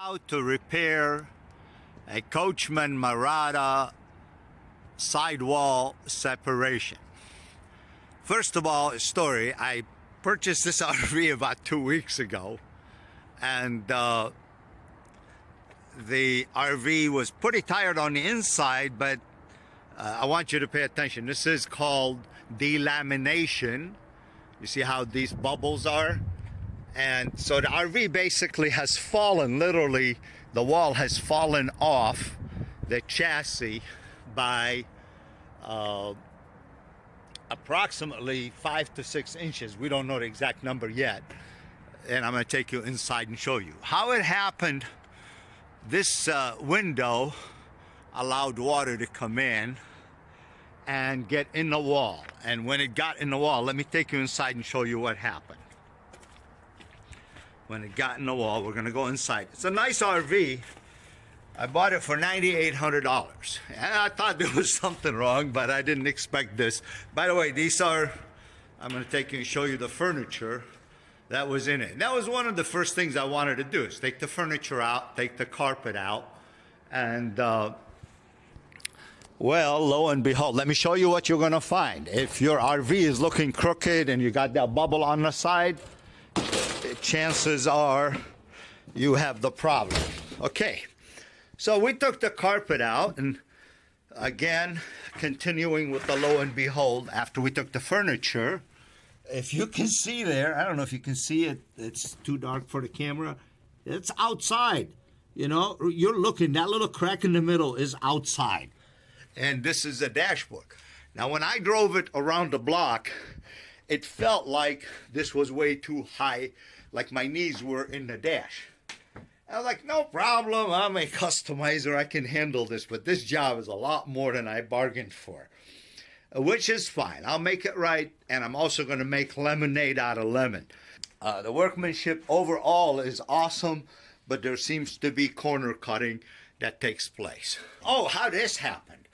How to repair a Coachmen Mirada sidewall separation. First of all, a story. I purchased this RV about 2 weeks ago, and the RV was pretty tired on the inside, but I want you to pay attention. This is called DeLamination. You see how these bubbles are? And so the RV basically has fallen, literally, the wall has fallen off the chassis by approximately 5 to 6 inches. We don't know the exact number yet. And I'm going to take you inside and show you. How it happened, this window allowed water to come in and get in the wall. And when it got in the wall, let me take you inside and show you what happened. When it got in the wall, we're going to go inside. It's a nice RV. I bought it for $9,800. And I thought there was something wrong, but I didn't expect this. By the way, these are, I'm going to take you and show you the furniture that was in it. And that was one of the first things I wanted to do, is take the furniture out, take the carpet out, and well, lo and behold, let me show you what you're going to find. If your RV is looking crooked and you got that bubble on the side, chances are you have the problem. Okay, so we took the carpet out, and again, continuing with the lo and behold, after we took the furniture, if you can see there, I don't know if you can see it, it's too dark for the camera, it's outside. You know, you're looking, that little crack in the middle is outside. And this is the dashboard. Now, when I drove it around the block, it felt like this was way too high, like my knees were in the dash. I was like, no problem, I'm a customizer, I can handle this, but this job is a lot more than I bargained for, which is fine. I'll make it right, and I'm also going to make lemonade out of lemon. The workmanship overall is awesome, but there seems to be corner cutting that takes place. Oh, how this happened.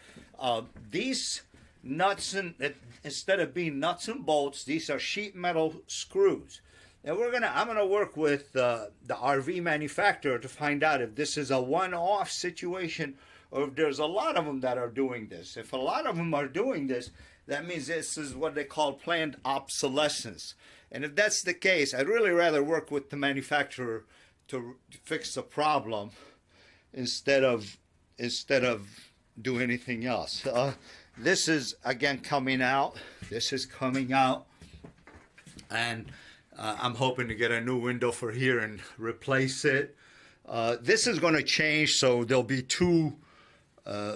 These nuts, and instead of being nuts and bolts, these are sheet metal screws. And I'm gonna work with the RV manufacturer to find out if this is a one-off situation or if there's a lot of them that are doing this. If a lot of them are doing this, that means this is what they call planned obsolescence. And if that's the case, I'd really rather work with the manufacturer to fix the problem instead of do anything else. This is again coming out. This is coming out, and I'm hoping to get a new window for here and replace it. This is going to change, so there'll be two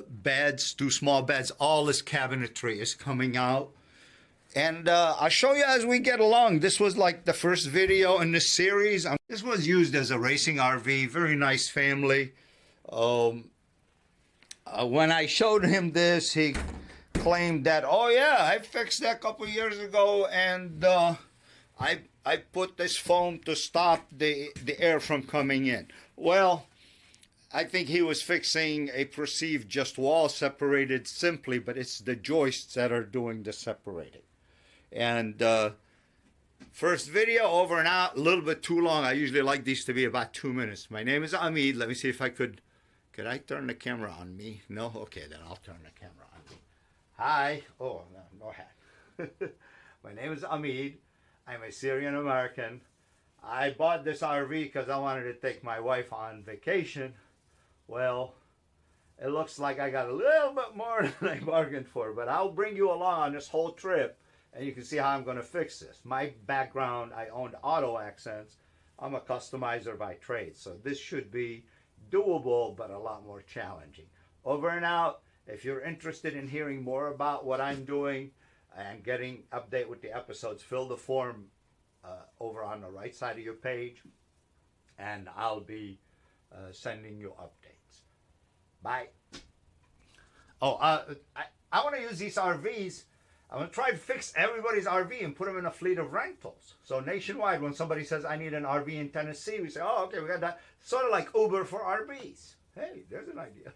beds, two small beds. All this cabinetry is coming out, and I'll show you as we get along. This was like the first video in this series. This was used as a racing RV. Very nice family. When I showed him this, he claimed that, oh yeah, I fixed that a couple of years ago, and I put this foam to stop the air from coming in. Well, I think he was fixing a perceived just wall separated simply, but it's the joists that are doing the separating. And first video, over and out, a little bit too long. I usually like these to be about 2 minutes. My name is Amit. Let me see if I could I turn the camera on me? No? Okay, then I'll turn the camera on me. Hi. Oh, no hat. My name is Amit. I'm a Syrian American. I bought this RV because I wanted to take my wife on vacation. Well, it looks like I got a little bit more than I bargained for, but I'll bring you along on this whole trip, and you can see how I'm going to fix this. My background, I owned auto accents. I'm a customizer by trade, so this should be doable, but a lot more challenging. Over and out. If you're interested in hearing more about what I'm doing and getting update with the episodes, fill the form over on the right side of your page, and I'll be sending you updates. Bye. Oh, I want to use these RVs. I'm going to try to fix everybody's RV and put them in a fleet of rentals. So nationwide, when somebody says, I need an RV in Tennessee, we say, oh, okay, we got that. Sort of like Uber for RVs. Hey, there's an idea.